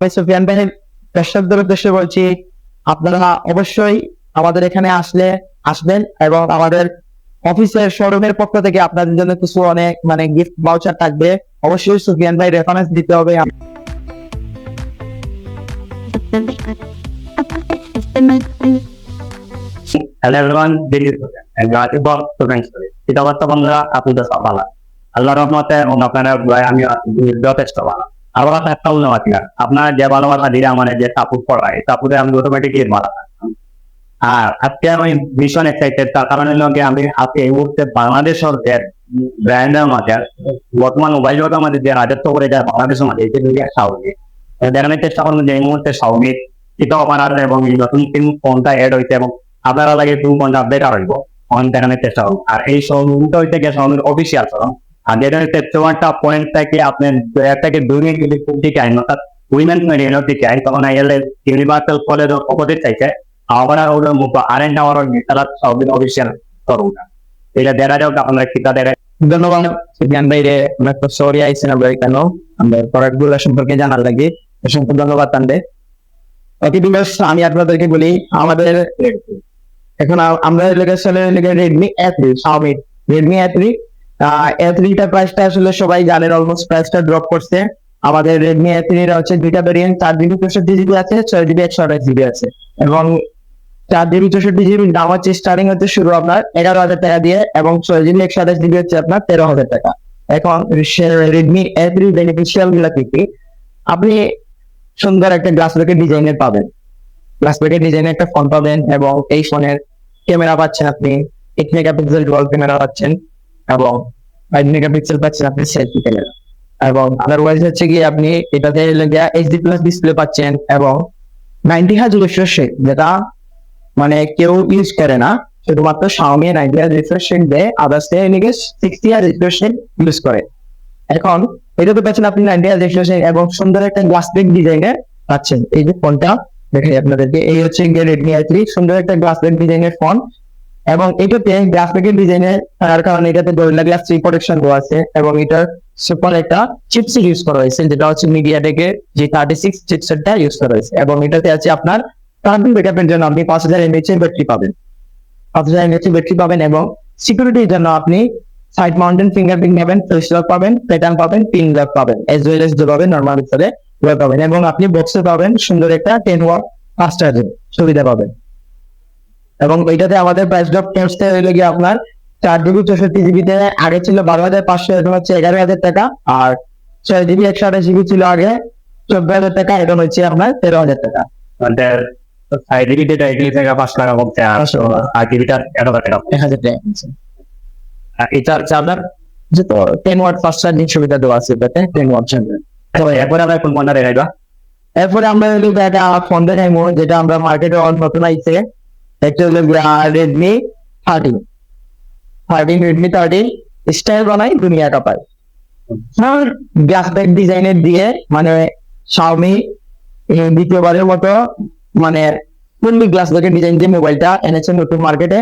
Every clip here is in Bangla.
আমি সুফিয়ান ভাইয়ের দর্শকদের উদ্দেশ্যে বলছি, আপনারা অবশ্যই আমাদের এখানে আসবেন এবং আমাদের অফিসের শোরুমের পক্ষ থেকে আপনাদের জন্য কিছু অনেক গিফট ভাউচার থাকবে। অবশ্যই সুফিয়ান ভাই রেফারেন্স দিতে হবে। Hello everyone, this is আপনাদের সকাল আল্লাহর রহমতে আপনারা আমি যথেষ্ট ভালো। আবার একটা উন্নতি আপনার যে ভালোবাসা দিলে আমার যে সাপোর্ট করায় সাপোর্টে আমি অটোমেটিকলি ভালো থাকতাম। আর আজকে আমি ভীষণ এক্সাইটেড, তার কারণ হলো আমি আজকে এই মুহূর্তে বাংলাদেশের যে ব্র্যান্ডের মাঝে বর্তমান মোবাইল জগতের মধ্যে যে রাজত্ব করে যায় বাংলাদেশের মাঝে শাওমি দেখানোর চেষ্টা করবো যে এই মুহূর্তে শাওমি এটাও আমার এবং নতুন ফোনটা এড হয়েছে এবং আপনারা লাগে 2 ঘন্টা আপডেট হইব ফোন দেখানোর চেষ্টা করবো। আর এই শোরুমটা হইতে গিয়ে শাওমির অফিসিয়াল শোরুম। আর যেটা হচ্ছে তোমারটা পয়েন্ট থেকে আপনার 1 থেকে 2 মিনিট যদি দিকে আইন অর্থাৎ উইমেন্স মেডিকেল দিকে আইন তখন এলে ইউনিভার্সাল কলেজের অপোজিট চাইছে আবার ওটা আরেন টাওয়ার তারা শাওমির অফিসিয়াল শোরুমটা এটা দেখা যাক আপনারা কিতা দেখা। ধন্যবাদ সুফিয়ান ভাই রে, অনেক সরি আইসেন আমরা কেন আমরা প্রোডাক্ট গুলো সম্পর্কে জানার লাগে। অসংখ্য ধন্যবাদ তান্ডে। ওকে ভিউয়ার্স, আমি আপনাদেরকে বলি আমাদের এখন আমরা Redmi A3 Xiaomi Redmi A3 টা প্রাইসটা আসলে সবাই জানেন, অলমোস্ট প্রাইসটা ড্রপ করছে। আমাদের রেডমি A3 এর হচ্ছে দুইটা ভেরিয়েন্ট, 4GB 64GB আছে, 6GB 128GB আছে এবং 4GB 64GB দাম হচ্ছে স্টার্টিং হচ্ছে শুরু আপনার 11,000 টাকা দিয়ে এবং 6GB 128GB হচ্ছে আপনার 13,000 টাকা। এখন রেডমি A3 বেনিফিশিয়াল গুলা কি আপনি সুন্দর একটা গ্লাস ব্যাকেট ডিজাইনের পাবেন, গ্লাস ব্যাকেট ডিজাইনের একটা ফোন পাবেন এবং এই ফোনের ক্যামেরা পাচ্ছেন আপনি 8 মেগাপিক্সেল ডুয়াল ক্যামেরা পাচ্ছেন এবং 5 মেগাপিক্সেল পাচ্ছেন আপনি সেলফি ক্যামেরা এবং আদারওয়াইজ হচ্ছে কি আপনি এটাতে HD+ ডিসপ্লে পাচ্ছেন এবং 90Hz রিফ্রেশ রেট, যেটা কেউ ইউজ করে না, শুধুমাত্র শাওমি 90Hz রিফ্রেশ রেট দেয়, others 60Hz refresh rate use করে। এখন এটাতে পাচ্ছেন আপনি 90Hz রিফ্রেশ রেট এবং সুন্দর একটা গ্লাস ব্যাক ডিজাইনে পাচ্ছেন। এই যে ফোনটা দেখাই আপনাদেরকে, এই হচ্ছে রেডমি A3 সুন্দর একটা গ্লাস ব্যাক ডিজাইনের ফোন এবং এটাতে গ্লাস ব্যাকের ডিজাইনের তার কারণে এটাতে গরিলা গ্লাস 3 প্রোটেকশন দেওয়া আছে এবং এটার সুপার একটা চিপসেট ইউজ করা হয়েছে, যেটা হচ্ছে মিডিয়াটেকের যে 36 চিপসেটটা ইউজ করা হয়েছে এবং এটাতে আছে আপনার কার্বন ব্যাকআপের জন্য আপনি 5000 mAh এর ব্যাটারি পাবেন, 5000 mAh এর ব্যাটারি পাবেন এবং সিকিউরিটির জন্য আপনি সাইড মাউন্টেন ফিঙ্গারপ্রিন্ট পাবেন, ফেস লক পাবেন, প্যাটার্ন পাবেন, পিন লক পাবেন, এজ ওয়েল এজ পাবেন নরমাল ভিতরে পাবেন এবং আপনি বক্সে পাবেন সুন্দর একটা 10 ওয়াট ফাস্ট চার্জিং সুবিধা পাবেন। এবং এটাতে আমাদের প্রাইস ড্রপ করতে হইলে গিয়ে আপনার 4GB 64GB তে আগে ছিল 12,500, এখন হচ্ছে 11,000 টাকা আর 6GB 128GB ছিল আগে 14,000 টাকা, এখন হচ্ছে আপনার 13,000 টাকা। এটা হচ্ছে আপনার যে 10 ওয়াট ফাস্ট চার্জিং সুবিধা দেওয়া আছে এটাতে 10 ওয়াট চার্জার। এরপরে আমরা কোন ফোনটা দেখাইবা? এরপরে আমরা একটা ফোন দেখাইবো যেটা আমরা মার্কেটে নতুন আইছে, একটা হলো রেডমি 13 স্টাইল বানাই দুনিয়া কাপায়। গ্লাস ব্যাক ডিজাইনের দিয়ে শাওমি দ্বিতীয়বারের মতো ফুললি গ্লাস ব্যাকের ডিজাইন দিয়ে মোবাইলটা এনেছে নতুন মার্কেটে।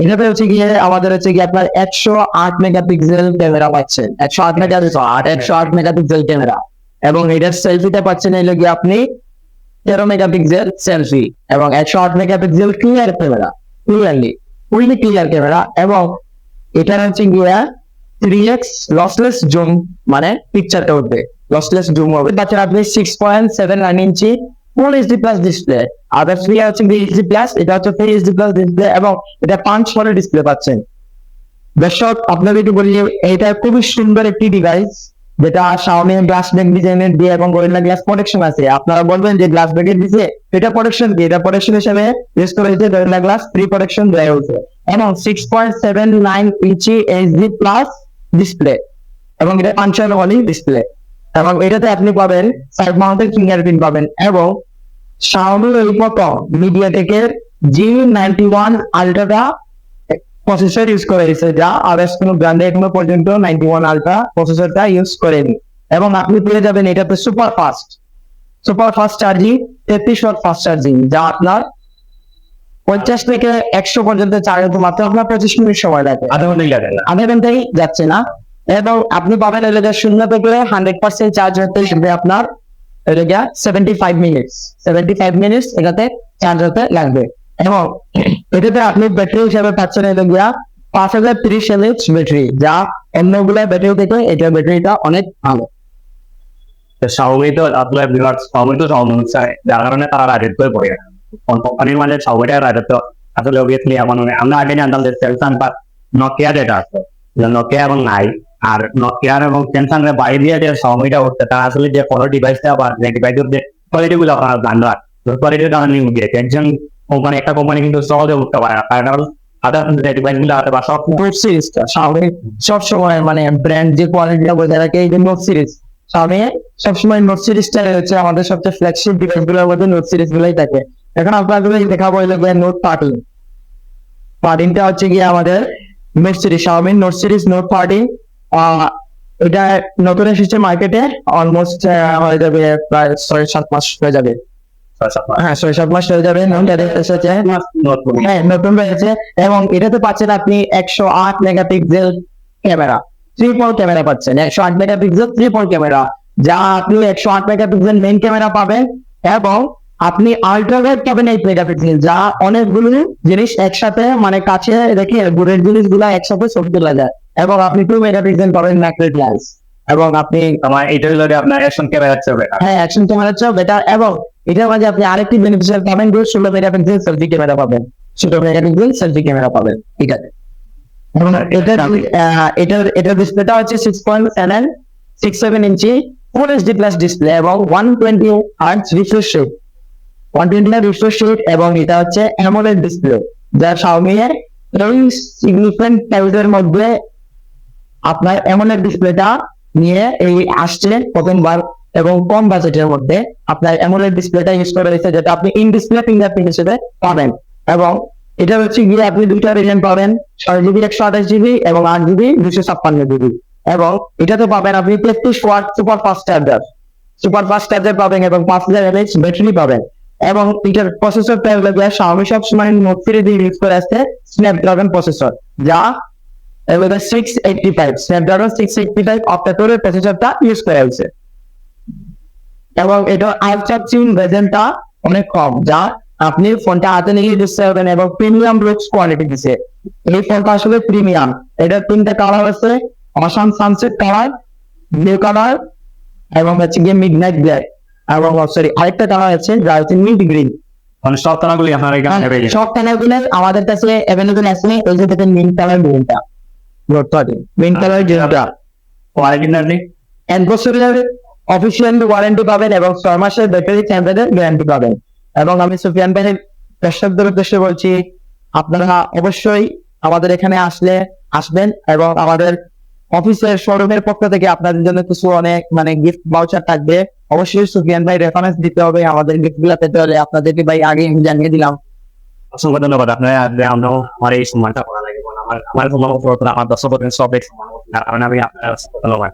এটাতে হচ্ছে গিয়ে আমাদের হচ্ছে গিয়ে আপনার 108 মেগাপিক্সেল ক্যামেরা পাচ্ছেন, 108 মেগাপিক্সেল ক্যামেরা এবং এটার সেলফিটা পাচ্ছেন এলো গিয়ে আপনি 13 মেগাপিক্সেল সেলফি এবং 108 megapixel clear camera, fully clear camera এবং এটা হচ্ছে গিয়ে 3x লসলেস জুম, পিকচারটা উঠবে লসলেস জুম হবে। তাছাড়া আপনি 6.79 ইঞ্চি ফুল HD+ ডিসপ্লে, আদার ফ্রি হচ্ছে HD+, এটা হচ্ছে ফ্রি HD+ ডিসপ্লে এবং এটা 5 ফোনের ডিসপ্লে পাচ্ছেন। দর্শক আপনাদের একটু বলি, এটা খুবই সুন্দর একটি ডিভাইস যেটা শাওমি গ্লাস ব্যাক ডিজাইনের দিয়ে এবং গরিলা গ্লাস প্রোটেকশন আছে। আপনারা বলবেন যে গ্লাস ব্যাকের দিছে, এটা প্রোটেকশন কি? এটা প্রোটেকশন হিসেবে ইউজ করা হয়েছে গরিলা গ্লাস 3 প্রোটেকশন দেওয়া হয়েছে এবং 6.79 ইঞ্চি HD+ ডিসপ্লে এবং এটা 5 ওয়ালি ডিসপ্লে এবং এটাতে আপনি পাবেন সাইড মাউন্টেড ফিঙ্গারপ্রিন্ট পাবেন এবং শাওমির ওই মতো মিডিয়াটেকের G91 আলট্রা প্রসেসর ইউজ করে হয়েছে, যা আদার্স কোনো ব্র্যান্ডে এখনো পর্যন্ত 91 আলট্রা প্রসেসরটা ইউজ করেনি এবং আপনি পেয়ে যাবেন এটাতে super fast charging, 33 watt fast charging, যা আপনার 50 থেকে 100 পর্যন্ত চার্জ হতে মাত্র আপনার 25 মিনিট সময় লাগে, আধা ঘন্টাই যাচ্ছে না। এবং আপনি পাবেন 0 থেকে 100% চার্জ হতে আপনার এটা গিয়া 75 মিনিটস এটাতে চার্জ হতে লাগবে। এবং এটাতে আপনি ব্যাটারি হিসাবে পাচ্ছেন এটা গিয়া 5030 ব্যাটারি, যা অন্যগুলা ব্যাটারি থেকে এটা ব্যাটারিটা অনেক ভালো। Xiaomi তো আপনার বিরাট Xiaomi তো সমস্যা, যার কারণে তারা রাজের করে পড়ে গেছে। কোম্পানির মানে Xiaomi রাজত্ব আসলে অবভিয়াসলি এমন আমরা আগে জানতাম যে স্যামসাং বা নোকিয়া যেটা আছে, নোকিয়া এবং নাই, আর নোকিয়া এবং স্যামসাং এর বাইরে দিয়ে যে Xiaomi-টা হচ্ছে, তারা আসলে যে কোনো ডিভাইসটা বা যে ডিভাইসের যে কোয়ালিটি গুলো আপনারা জানবেন, কোয়ালিটির কারণে উঠে একজন কোম্পানি, একটা কোম্পানি কিন্তু সহজে উঠতে পারে না, কারণ আদার যে ডিভাইস গুলো আছে বা সব নোট সিরিজটা Xiaomi সবসময় মানে ব্র্যান্ড যে কোয়ালিটিটা বজায় রাখে, এই যে নোট সিরিজ Xiaomi সবসময় নোট সিরিজটা হচ্ছে আমাদের সবচেয়ে ফ্ল্যাগশিপ ডিভাইস গুলোর মধ্যে নোট সিরিজ গুলোই থাকে। এখন আপনাদের দেখাবো নোট 13টা হচ্ছে গিয়ে আমাদের note series, Xiaomi note series note 13। এটা নতুন এসেছে মার্কেটে, অলমোস্ট হয়ে যাবে প্রায় 6-7 মাস হয়ে যাবে। হ্যাঁ 6-7 মাস হয়ে যাবে এসেছে, হ্যাঁ নতুন রয়েছে। এবং এটাতে পাচ্ছেন আপনি 108 মেগাপিক্সেল ক্যামেরা, ট্রিপল ক্যামেরা পাচ্ছেন, 108 মেগাপিক্সেল ট্রিপল ক্যামেরা, যা আপনি 108 মেগাপিক্সেল মেইন ক্যামেরা পাবেন এবং আপনি আল্ট্রাওয়াইড পাবেন 8 মেগাপিক্সেল, যা অনেকগুলো জিনিস একসাথে মানে কাছে রেখে দূরের জিনিসগুলো একসাথে ছবি তোলা যায়। এবং আপনি 2 মেগাপিক্সেল পাবেন ম্যাক্রো লেন্স, এবং আপনি আমার এটা হলো আপনার অ্যাকশন ক্যামেরা হচ্ছে বেটার। হ্যাঁ অ্যাকশন ক্যামেরা হচ্ছে বেটার। এবং এটার মাঝে আপনি আরেকটি বেনিফিশিয়াল পাবেন, 16 মেগাপিক্সেল সেলফি ক্যামেরা পাবেন, 16 মেগাপিক্সেল সেলফি ক্যামেরা পাবেন, ঠিক আছে। এবং এটার ডিসপ্লেটা হচ্ছে 6.67 ইঞ্চি ফুল এইচডি প্লাস ডিসপ্লে এবং 120 hertz refresh rate, 120 hertz refresh rate, এবং এটা হচ্ছে অ্যামোলেড ডিসপ্লে, যা Xiaomi এর সিগনিফিকেন্ট প্রাইসের মধ্যে আপনার অ্যামোলেড ডিসপ্লেটা নিয়ে এই আসছে প্রথমবার, এবং কম বাজেটের মধ্যে আপনার অ্যামোলেড ডিসপ্লেটা ইউজ করে রয়েছে, যেটা আপনি ইন ডিসপ্লে ফিঙ্গারপ্রিন্ট হিসেবে পাবেন। এবং এটা হচ্ছে গিয়ে আপনি দুইটা ভেরিয়েন্ট পাবেন, 6GB 128GB এবং 8GB 256GB। এবং এটাতে পাবেন আপনি 33 ওয়াট সুপার ফাস্ট চার্জার পাবেন এবং 5000 mAh ব্যাটারি পাবেন। এবং এটার প্রসেসরটা Xiaomi সবসময় নোট সিরিজ ইউজ করে আসছে স্ন্যাপড্রাগন প্রসেসর, যা এবারে 685 স্ন্যাপড্রাগন 685 অক্টা-কোরের প্রসেসরটা ইউজ করে আছে। এবং এটা আলট্রা চিন ভার্সনটা অনেক কম, যা আপনি ফোনটা হাতে নিয়ে বুঝতে পারবেন, এবং প্রিমিয়াম লুকস কোয়ালিটি দিচ্ছে। এই ফোনটা আসলে প্রিমিয়াম। এটা 3টা কালার আছে, awesome sunset colour, blue colour, এবং হচ্ছে গিয়ে মিডনাইট ব্ল্যাক, এবং সরি আরেকটা কালার আছে যা হচ্ছে মিড গ্রিন। মানে সব কালারগুলি আপনার এখানে available। সব কালারগুলো আমাদের কাছে অ্যাভেলেবল আছে। ওই যে দেখেন মিন্ট কালার গ্রিনটা, মিন্ট কালার গ্রিনটা কোয়ালিটি নাকি 1 বছরের অফিসিয়াল ওয়ারেন্টি পাবেন এবং 6 মাসের ব্যাটারি চার্জারের গ্যারান্টি পাবেন। এবং আমি সুফিয়ান ভাইয়ের দর্শকদের উদ্দেশ্যে বলছি, আপনারা অবশ্যই আমাদের এখানে আসবেন, এবং আমাদের অফিসের শোরুমের পক্ষ থেকে আপনাদের জন্য কিছু অনেক মানে গিফট ভাউচার থাকবে। অবশ্যই সুফিয়ান ভাই রেফারেন্স দিতে হবে আমাদের গিফট গুলা পেতে হলে। আপনাদেরকে ভাই আগে জানিয়ে দিলাম। অসংখ্য ধন্যবাদ আপনার। আমরা আমার এই সম্মানটা করা লাগে, আমার আমার দর্শকদের সব কারণ আমি আপনার ধন্যবাদ।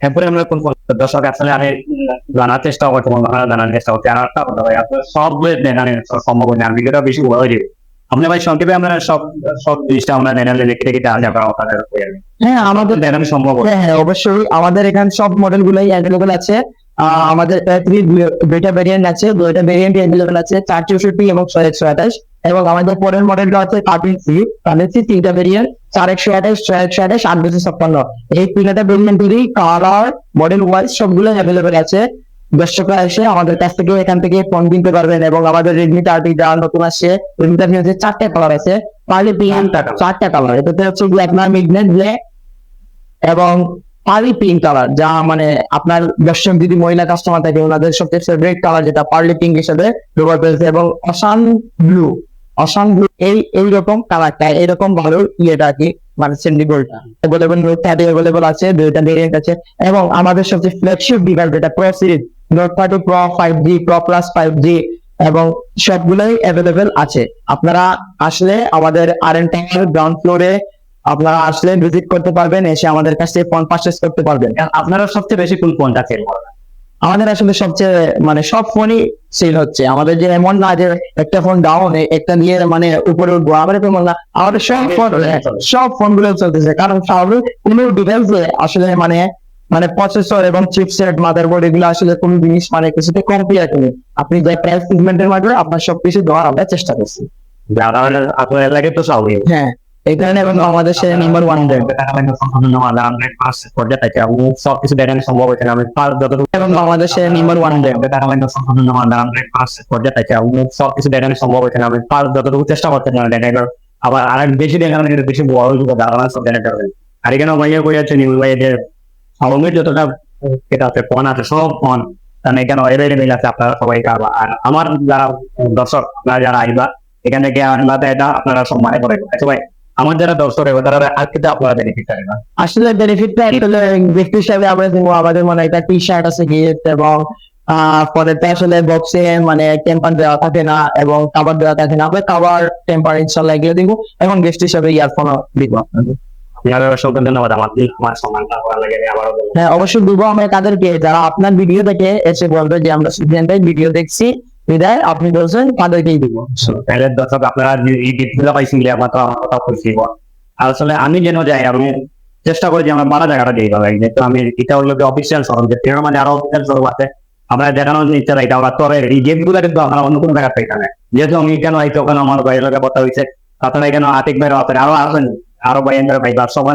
এরপরে আমরা কোন দর্শক আসলে আমি জানার চেষ্টা করছি, জানার চেষ্টা করছি। আর একটা কথা ভাই, আপনার সব জানেন সম্ভব না, ভিডিওটা বেশি বড় হয়ে যাবে। আমরা ভাই সংক্ষেপে আমরা সব জিনিসটা আমরা চ্যানেলে লিখে রেখে দেওয়া যাবে আপনাদের। হ্যাঁ আমাদের দেখানো সম্ভব। হ্যাঁ অবশ্যই আমাদের এখানে সব মডেল গুলাই অ্যাভেলেবল আছে। আমাদের দুইটা ভেরিয়েন্ট আছে, দুইটা ভেরিয়েন্ট অ্যাভেলেবল আছে, 464 এবং 6128। এবং আমাদের পরের মডেলটা আছে 13C 3টা ভেরিয়েন্ট, 4128, 6128, 856। এই 3টা ভেরিয়েন্টেরই কালার মডেল ওয়াইজ সবগুলো অ্যাভেলেবল আছে। দর্শকরা এসে আমাদের কাছ থেকে এখান থেকে ফোন কিনতে পারবেন। এবং আমাদের রেডমি 30 যা নতুন আসছে, রেডমি 30 হচ্ছে 4টা কালার আছে, পার্লি পিঙ্ক 4টা কালার, এটাতে হচ্ছে ব্ল্যাক না মিডনাইট ব্ল্যাক এবং পার্লি পিঙ্ক কালার, যা মানে আপনার দর্শক যদি মহিলা কাস্টমার থাকে ওনাদের সবচেয়ে ফেভারিট কালার, যেটা পার্লি পিঙ্ক হিসেবে ব্যবহার করেছে। এবং অসান ব্লু এইরকম কালারটা, এরকম ভালো ইয়েটা কি মানে সেন্ডি গোল্ডটা অ্যাভেলেবল, নোট 30 অ্যাভেলেবল আছে, দুইটা ভেরিয়েন্ট আছে। এবং আমাদের সবচেয়ে ফ্ল্যাগশিপ ডিভাইস যেটা pro series, note 30 pro, 5G pro plus 5G, এবং সবগুলোই অ্যাভেলেবল আছে। আপনারা আসলে আমাদের আর.এন. টাওয়ার গ্রাউন্ড ফ্লোরে আপনারা আসলে ভিজিট করতে পারবেন, এসে আমাদের কাছে ফোন পারচেজ করতে পারবেন। আপনারা সবচেয়ে বেশি কোন ফোনটা সেল করেন? আমাদের আসলে সবচেয়ে মানে সব ফোনই সেল হচ্ছে। আমাদের যে এমন না যে একটা ফোন ডাউন একটা নিয়ে মানে উপরে উঠবো, আমাদের তেমন না, আমাদের সব ফোন গুলো চলতেছে। কারণ স্বাভাবিক কোনো ডিভাইসে আসলে মানে মানে প্রসেসর এবং চিপসেট মাদারবোর্ড এগুলো আসলে কোন জিনিস মানে কিছুতে কম্পেয়ার করি আপনি যে প্রাইস সেগমেন্টের মাধ্যমে আপনার সবকিছু দেওয়ার আমরা চেষ্টা করছি। যারা আপনার লাগে তো সবই হ্যাঁ এই কারণে এবং বাংলাদেশের নাম্বার ওয়ান ব্র্যান্ড পর্যায়ে থাকে এবং সবকিছু দেখানো সম্ভব হয়েছে না। আমি যতটুকু এবং বাংলাদেশের নাম্বার ওয়ান ব্র্যান্ড পর্যায়ে থাকে এবং সবকিছু দেখানো সম্ভব হয়েছে না। আমি যতটুকু চেষ্টা করতেন না দেখানোর, আবার আর বেশি দেখানো বেশি বড় ধারণা সব দেখাতে হবে। আর এখানে ভাইয়া করেছে নিউজ ভাই যে আওয়ামীর যতটা এটা আছে ফোন আছে সব ফোন কারণ এখানে অ্যাভেলেবেল আছে আপনারা সবাই পারবা। আর আমার যারা দর্শক আপনারা যারা আইবা এখান থেকে আনবাতে এটা আপনারা সম্মানে করে সবাই আমার যারা দর্শক হবে তারা আর কিন্তু আপনারা বেনিফিট পাবে না। আসলে বেনিফিটটা আসলে ব্যক্তি হিসাবে আমরা দেবো আমাদের মানে একটা টি শার্ট আছে গিফট এবং পরেরটা আসলে বক্সে মানে টেম্পার দেওয়া থাকে না এবং কাভার দেওয়া থাকে না, আমরা কাভার টেম্পার ইনশাল্লাহ এগুলো দিব এবং গেস্ট হিসাবে ইয়ারফোনও দিব আপনাদের। আপনাদের অসংখ্য ধন্যবাদ আমার সম্মানটা করার লাগে আবারও বলবো। হ্যাঁ অবশ্যই দিব আমরা তাদেরকে যারা আপনার ভিডিও দেখে এসে বলবে যে আমরা সুফিয়ান ভাই ভিডিও দেখছি বিদায় আপনি বলছেন তাদেরকেই দিব। তাহলে দর্শক আপনারা এই গিফটগুলো পাইছেন বলে আমার তো আমার কথা বলছি। আর আসলে আমি যেন যাই আমি চেষ্টা করি যে আমার বাড়া জায়গাটা দিয়ে হবে, যেহেতু আমি এটা হলো অফিসিয়াল শোরুম, যে তেরো মানে আরো অফিসিয়াল শোরুম আছে আমরা দেখানোর যে ইচ্ছা এটা আমরা করে এই গেমগুলো কিন্তু আমরা অন্য কোনো জায়গায় পাইতাম না। যেহেতু আমি কেন হয়তো ওখানে আমার বাইরের লোকের কথা হয়েছে তাছাড়া এখানে আতিক ভাইয়ের আছেন আরো আছেন আরো ভাই পাইবা সবাই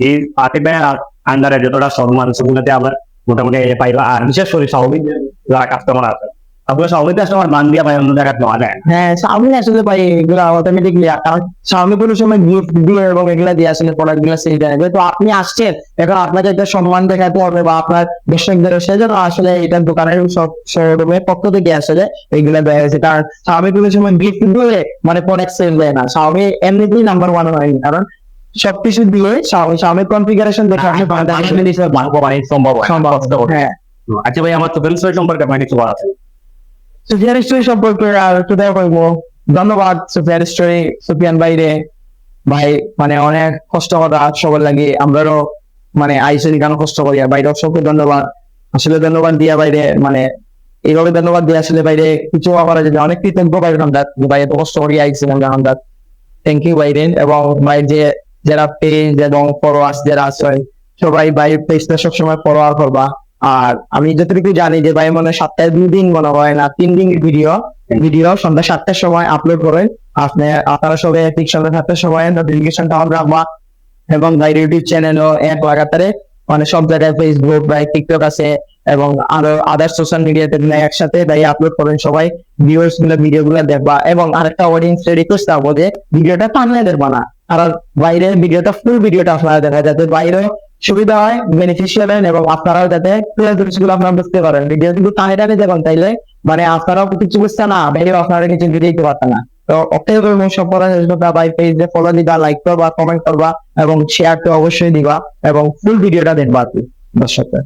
এই আতিক ভাইয়ের আন্ডারে যতটা শোরুম আছে সেগুলোতে আমরা মোটামুটি পাইবা। আর বিশেষ করে সহবিদ যারা কাস্টমার আছে আপনার সহবিদ কাস্টমার মান দিয়ে ভাই অন্য জায়গায় পাওয়া যায়। হ্যাঁ সামনে আসলে ভাই এগুলো অটোমেটিকলি কারণ সামনে কোনো সময় গিফট দিয়ে এবং এগুলা দিয়ে আসলে প্রোডাক্ট গুলো সেল দেয়। তো আপনি আসছেন এখন আপনাকে একটা সম্মান দেখাতে হবে বা আপনার দর্শকদের সেজন্য আসলে এটা দোকানের সব শোরুমের পক্ষ থেকে আসলে এইগুলা দেওয়া হয়েছে। কারণ স্বামী কোনো সময় গিফট দিয়ে মানে প্রোডাক্ট সেল দেয় না, স্বামী এমনিতেই নাম্বার ওয়ান হয়নি কারণ সবকিছু দিয়ে স্বামী কনফিগারেশন দেখে আপনি সম্ভব সম্ভব। হ্যাঁ আচ্ছা ভাই আমার তো ফেলসই সম্পর্কে আপনার কিছু বলা আছে? সুফিয়ান স্টোরি সম্পর্কে আর একটু দেখা করবো। ধন্যবাদ সুফিয়ান স্টোরি সুফিয়ান ভাইরে ভাই মানে অনেক কষ্ট করা সবার লাগে আমরাও মানে আইসেন কেন কষ্ট করি আর বাইরে অসংখ্য ধন্যবাদ আসলে ধন্যবাদ দিয়া বাইরে মানে এইভাবে ধন্যবাদ দিয়ে আসলে বাইরে কিছু করা যেতে অনেক কৃতজ্ঞ বাইরে ভাই এত কষ্ট করি আইসেন আমরা থ্যাংক ইউ বাইরে। এবং ভাই যে যারা পেজ এবং ফলোয়ার্স যারা আছে সবাই ভাই পেজটা সবসময় ফলোয়ার করবা। আর আমি যতটুকু জানি যে ভাই মনে 7টায় 2 দিন মনে হয় না 3 দিন ভিডিও সন্ধ্যা 7টার সময় আপলোড করেন। আপনারা সবাই ঠিক সন্ধ্যা 7টার সময় নোটিফিকেশনটা অন রাখবা এবং ভাই ইউটিউব চ্যানেলও এক লাগাতারে মানে সব জায়গায় ফেসবুক বা টিকটক আছে এবং আরো আদার সোশ্যাল মিডিয়াতে একসাথে ভাই আপলোড করেন সবাই ভিউয়ার্স গুলো ভিডিও গুলো দেখবা। এবং আরেকটা অডিয়েন্স রিকোয়েস্ট থাকবো যে ভিডিওটা টানলে দেখবা না আর বাইরের ভিডিওটা ফুল ভিডিওটা আপনারা দেখা যাতে বাইরে সুবিধা হয় বেনিফিশিয়াল হয় এবং আপনারাও যাতে জিনিসগুলো আপনারা বুঝতে পারেন। ভিডিও কিন্তু টানে টানে দেখুন তাইলে মানে আপনারাও কিছু বুঝতে না বাইরে আপনারা কিছু দিতে পারতেন না। তো ভাই পেজে ফলো দিবা লাইক করবা কমেন্ট করবা এবং শেয়ার তো অবশ্যই দিবা এবং ফুল ভিডিওটা দেখবা আর কি দর্শকদের।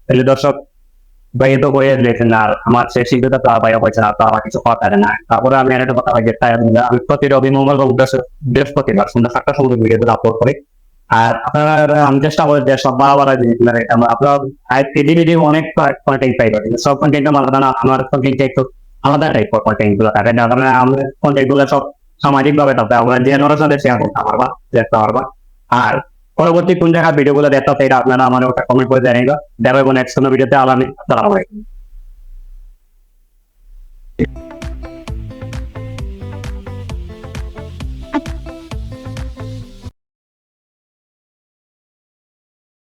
তাহলে দর্শক ভাই তো বইয়ে দেখেন আর আমার সে শীঘ্রতা তা ভাইয়া পয়সা না তো আমার কিছু কথা না। তারপরে আমি একটা কথা ভাই যেটা আমি প্রতি রবি মঙ্গল বৃহস্পতিবার সন্ধ্যা 7টার সময় ভিডিও আপলোড করি। আর আপনারা আমি চেষ্টা করি যে সব বাড়া বাড়া জিনিস আপনার অনেক কন্টেন্ট পাইবেন সব কন্টেন্ট আলাদা না, আমার কন্টেন্ট একটু আলাদা টাইপ কন্টেন্ট গুলো থাকে না আমাদের কন্টেন্ট গুলো সব সামাজিক ভাবে থাকবে আমরা জেনারেশনে শেয়ার করতে পারবা দেখতে পারবা। আর পরবর্তী কোন জায়গায় ভিডিও গুলো দেখতে হবে এটা আপনারা আমার ওটা কমেন্ট করে জানিয়ে দেবো নেক্সট কোনো ভিডিওতে আলাদা।